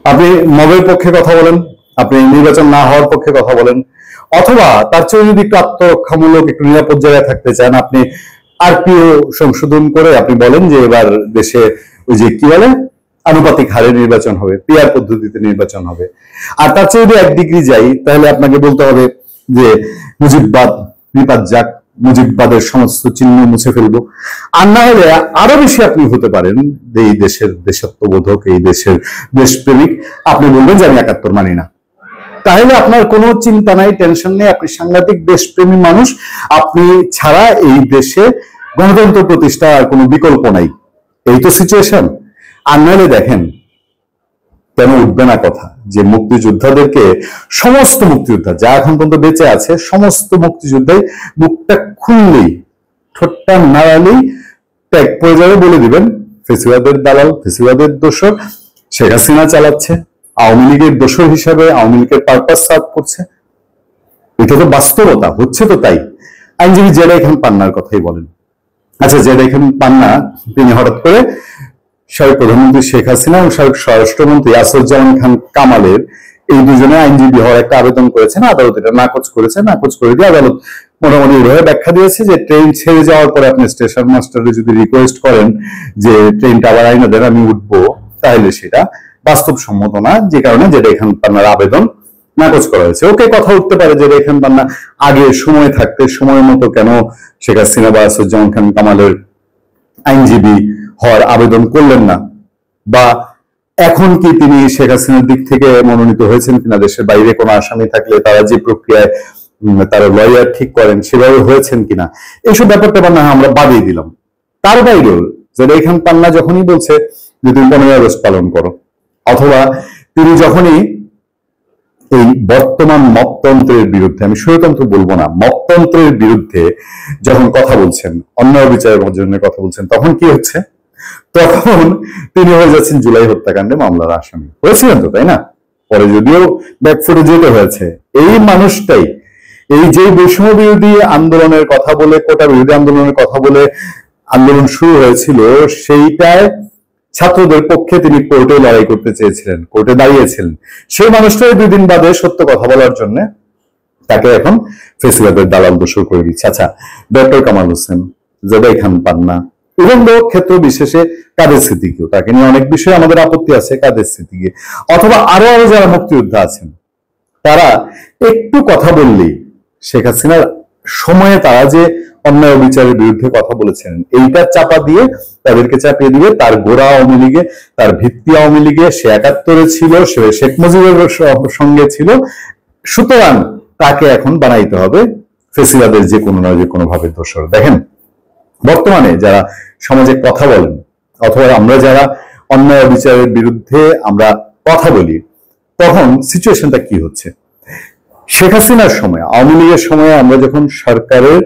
আপনি মবের পক্ষে কথা বলেন, আপনি নির্বাচন না হওয়ার পক্ষে কথা বলেন, অথবা তার চেয়ে যদি একটু আত্মরক্ষামূলক একটু নিরাপদ জায়গায় থাকতে চান, আপনি আরপিও সংশোধন করে আপনি বলেন যে এবার দেশে ওই যে কি বলে আনুপাতিক হারে নির্বাচন হবে, পিআর পদ্ধতিতে নির্বাচন হবে। আর তার চেয়ে যদি এক ডিগ্রি যাই, তাহলে আপনাকে বলতে হবে যে মুজিববাদ নিপাত যাক, মুজিববাদের সমস্ত চিহ্ন মুছে ফেলবো। আর না হলে আরো বেশি আপনি হতে পারেন এই দেশের দেশাত্মবোধক, এই দেশের দেশপ্রেমিক। আপনি বলবেন যে আমি ৭১ মানি না। তাহলে আপনার কোনো চিন্তা নাই, টেনশন নেই, আপনি সাংঘাতিক দেশপ্রেমী মানুষ। আপনি ছাড়া এই দেশে গণতন্ত্র প্রতিষ্ঠার কোনো বিকল্প নাই। এই তো সিচুয়েশন। আর নাহলে দেখেন কেন উঠবে না কথা যে মুক্তিযোদ্ধাদেরকে, সমস্ত মুক্তিযোদ্ধা যা এখন পর্যন্ত বেঁচে আছে, সমস্ত মুক্তিযোদ্ধাই মুখটা খুললেই, ঠোঁটটা নাড়ালেই ত্যাগ পড়ে যাবে, বলে দিবেন ফেসিবাদের দালাল, ফেসিবাদের দোসর শেখ হাসিনা চালাচ্ছে, আওয়ামী লীগের দোসর হিসাবে আওয়ামী লীগের পারপাস সার্ভ করছে। এটা তো বাস্তবতা, হচ্ছে তো তাই। আইনজীবী জেডা খান পান্নার কথাই বলেন। আচ্ছা, জেডা খান পান্না তিনি হঠাৎ করে সাবেক প্রধানমন্ত্রী শেখ হাসিনা এবং সাবেক স্বরাষ্ট্রমন্ত্রী আসাদুজ্জামান খান কামালের এই দুজনে আইনজীবী হওয়ার একটা আবেদন করেছেন। আদালত এটা নাকচ করেছে। নাকচ করে দিয়ে আদালত মোটামুটি এভাবে ব্যাখ্যা দিয়েছে যে ট্রেন ছেড়ে যাওয়ার পরে আপনি স্টেশন মাস্টারে যদি রিকোয়েস্ট করেন যে ট্রেনটা আবার আইনা দেন, আমি উঠবো, তাহলে সেটা বাস্তবসম্মত না, যে কারণে যেটা এখান পান্নার আবেদন নাকচ করা হয়েছে। ওকে, কথা উঠতে পারে যে এখান পান্না আগে সময় থাকতে সময় মতো কেন শেখ হাসিনা বা আসাদুজ্জামান খান কামালের আইনজীবী হওয়ার আবেদন করলেন না, বা এখন কি তিনি শেখ হাসিনার দিক থেকে মনোনীত হয়েছেন কিনা, দেশের বাইরে কোনো আসামি থাকলে তারা যে প্রক্রিয়ায় তারা লয়ার ঠিক করেন সেভাবে হয়েছেন কিনা, এইসব ব্যাপারটা না আমরা বাদই দিলাম। তার বাইরেও যেটা এখান পান্না যখনই বলছে যে তুমি 15ই আগস্ট পালন করো, অথবা তিনি যখনই এই বর্তমান মপতন্ত্রের বিরুদ্ধে, আমি স্বৈরতন্ত্র বলবো না, মপতন্ত্রের বিরুদ্ধে যখন কথা বলছেন, অন্যায় বিচারের জন্য কথা বলছেন, তখন কি হচ্ছে? তখন তিনি হয়ে যাচ্ছেন জুলাই হত্যাকাণ্ডে মামলার আসামি হয়েছিলেন তো, তাই না? পরে যদিও ব্যাকফুটে যেতে হয়েছে। এই মানুষটাই, এই যে বৈষম্য বিরোধী আন্দোলনের কথা বলে, কোটা বিরোধী আন্দোলনের কথা বলে আন্দোলন শুরু হয়েছিল, সেইটায় ছাত্রদের পক্ষে তিনি কোর্টে লড়াই করতে চেয়েছিলেন, কোর্টে দাঁড়িয়েছিলেন। সেই মানুষটাই 2 দিন বাদে সত্য কথা বলার জন্য তাকে এখন ফেসিবাদের দালাল দোষর করে দিচ্ছে। আচ্ছা, ডক্টর কামাল হোসেন, জেডাই খান পান্না, এবং ক্ষেত্র বিশেষে কাদের সিদ্দিকীও, তাকে নিয়ে অনেক বিষয়ে আমাদের আপত্তি আছে, কাদের সিদ্দিকী অথবা আরো আরো যারা মুক্তিযোদ্ধা আছেন, তারা একটু কথা বললেই শেখ হাসিনার সময়ে তারা যে অন্যায় বিচারের বিরুদ্ধে কথা বলেছেন, এইটা চাপা দিয়ে তাদেরকে চাপিয়ে দিবে তার গোড়া আওয়ামী লীগে, তার ভিত্তি আওয়ামী লীগে, সে ৭১ ছিল, সে শেখ মুজিবের সঙ্গে ছিল। সুতরাং তাকে এখন বানাইতে হবে ফেসিবাদের যে কোনো নয় যে কোনো ভাবে দোষর। দেখেন, বর্তমানে যারা সমাজে কথা বলেন, অথবা আমরা যারা অন্যায় বিচারের বিরুদ্ধে আমরা কথা বলি, তখন সিচুয়েশনটা কি হচ্ছে? শেখ হাসিনার সময়, আওয়ামী লীগের সময় আমরা যখন সরকারের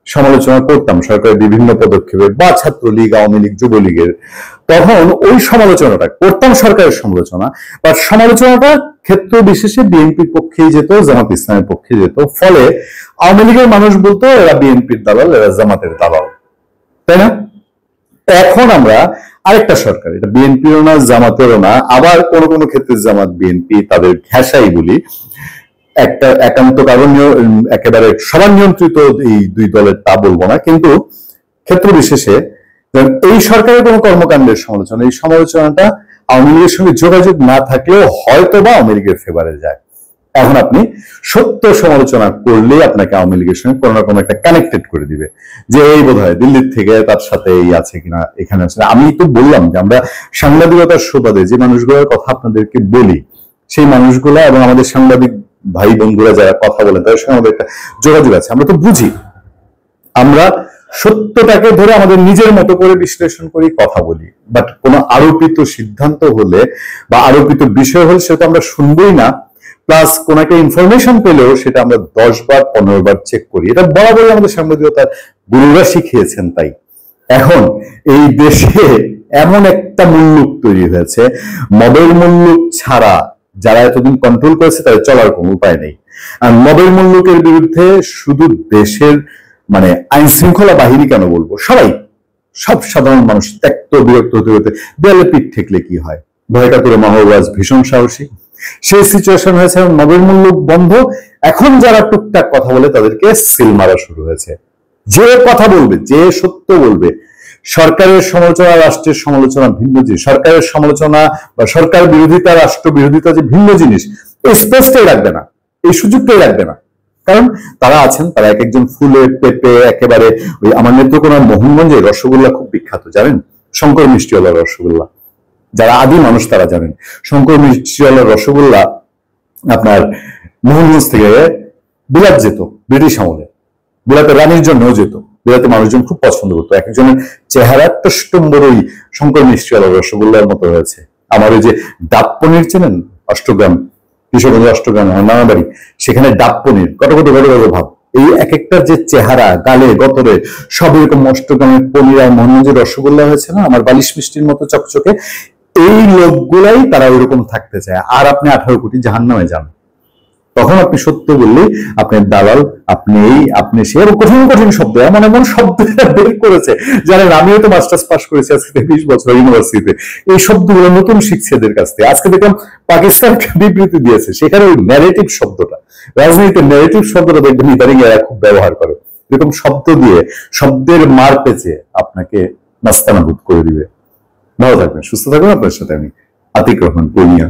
সমালোচনা করতাম, সরকারের বিভিন্ন পদক্ষেপের, বা ছাত্রলীগ, আওয়ামী লীগ, যুবলীগের, তখন ওই সমালোচনাটা করতাম, সরকারের সমালোচনা, বা সমালোচনাটা ক্ষেত্র বিশেষে বিএনপির পক্ষেই যেত, জামাত ইসলামের পক্ষে যেত। ফলে আওয়ামী লীগের মানুষ বলতো এরা বিএনপির দালাল, এরা জামাতের দালাল, তাই না? এখন আমরা আরেকটা সরকার, এটা বিএনপিরও না, জামাতেরও না, আবার কোন কোন ক্ষেত্রে জামাত বিএনপি তাদের ঘেঁষাই বলি, একটা একান্ত কারণ একেবারে সবার নিয়ন্ত্রিত এই 2 দলের তা বলবো না, কিন্তু ক্ষেত্র বিশেষে এই সরকারের কোন কর্মকাণ্ডের সমালোচনা, এই সমালোচনাটা আওয়ামী লীগের সঙ্গে যোগাযোগ না থাকলেও হয়তো বা আওয়ামী লীগের ফেভারে যায়। এখন আপনি সত্য সমালোচনা করলেই আপনাকে আওয়ামী লীগের সঙ্গে কোনো না কোনো একটা কানেক্টেড করে দিবে, যে এই বোধ হয় দিল্লির থেকে তার সাথে এই আছে কিনা, এখানে আছে। আমি তো বললাম যে আমরা সাংবাদিকতার সুবাদে যে মানুষগুলোর কথা আপনাদেরকে বলি, সেই মানুষগুলা এবং আমাদের সাংবাদিক ভাই বন্ধুরা যারা কথা বলেন, তাদের সঙ্গে আমাদের একটা যোগাযোগ আছে, আমরা তো বুঝি। আমরা সত্যটাকে ধরে আমাদের নিজের মতো করে বিশ্লেষণ করি, কথা বলি। বাট কোনো আরোপিত সিদ্ধান্ত হলে বা আরোপিত বিষয় হলে সেটা আমরা শুনবই না, প্লাস কোন একটা ইনফরমেশন পেলেও সেটা আমরা 10 বার 15 বার চেক করি। এটা বরাবরই আমাদের সাংবাদিকতার গুরুরা শিখিয়েছেন। তাই এখন এই দেশে এমন একটা মূল্যক তৈরি হয়েছে, মবের মূল্যক ছাড়া যারা এতদিন কন্ট্রোল করেছে তাদের চলার কোনো উপায় নেই। আর মবের মূল্যকের বিরুদ্ধে শুধু দেশের মানে আইন শৃঙ্খলা বাহিনী কেন বলবো, সবাই, সব সাধারণ মানুষ ত্যক্ত বিরক্ত হতে হতে দেয়ালে পিঠ ঠেকলে কি হয়? ভয়কাতুরে মাহবাজ ভীষণ সাহসী। সেই সিচুয়েশন হয়েছে, নবেরমূল্য বন্ধ। এখন যারা টুকটাক কথা বলে তাদেরকে সিল মারা শুরু হয়েছে। যে কথা বলবে, যে সত্য বলবে, সরকারের সমালোচনা রাষ্ট্রের সমালোচনা ভিন্ন জিনিস, সরকারের সমালোচনা বা সরকার বিরোধিতা রাষ্ট্র বিরোধিতা যে ভিন্ন জিনিস, এই স্পেসটাই রাখবে না, এই সুযোগটাই রাখবে না। কারণ তারা আছেন, তারা এক একজন ফুলে পেঁপে একেবারে। ওই আমার নেত্রকোনার মোহনগঞ্জে রসগোল্লা খুব বিখ্যাত, জানেন? শঙ্কর মিষ্টিওয়ালা রসগোল্লা, যারা আদি মানুষ তারা জানেন। শঙ্কর মিষ্টিওয়ালা রসগোল্লা আপনার মোহনগঞ্জ থেকে বিলাত যেত ব্রিটিশ আমলে, বিলাতে রানীর জন্যও যেত, বিলাতে মানুষজন খুব পছন্দ করতো। এক একজনের চেহারা টষ্টম্বর ওই শঙ্কর মিষ্টিওয়ালা রসগোল্লার মতো হয়েছে। আমার ওই যে ডাব পনির চেনেন, অষ্টগ্রাম, কিশোরগঞ্জ অষ্টগ্রাম আমার নানা বাড়ি, সেখানে ডাব পনির কত কত কত কত ভাব, এই এক একটার যে চেহারা, গালে গতরে সব এরকম অষ্টগ্রামের পনির আর মোহনগঞ্জের রসগোল্লা হয়েছে না আমার বালিশ মিষ্টির মতো চকচকে, এই লোকগুলাই তারা ওইরকম থাকতে চায়। আর আপনি 18 কোটি জাহান্নামে যান। তখন আপনি সত্য বললে আপনার দালাল, আপনি এই আপনি সে, এবং কঠিন কঠিন শব্দ, এমন এমন শব্দ বের করেছে। জানেন, আমিও তো মাস্টার্স পাস করেছি আজকে 20 বছর ইউনিভার্সিটিতে, এই শব্দগুলো নতুন শিখছে এদের কাছ থেকে। আজকে দেখলাম পাকিস্তান বিবৃতি দিয়েছে, সেখানে ওই ন্যারেটিভ শব্দটা, রাজনীতিতে ন্যারেটিভ শব্দটা দেখবেন ইদানিং এরা খুব ব্যবহার করে। এরকম শব্দ দিয়ে, শব্দের মার পেঁচে আপনাকে নাস্তানাবুদ করে দিবে। ভালো থাকবেন, সুস্থ থাকবেন। আপনার সাথে আমি আতিক রহমান, পূর্ণিয়া।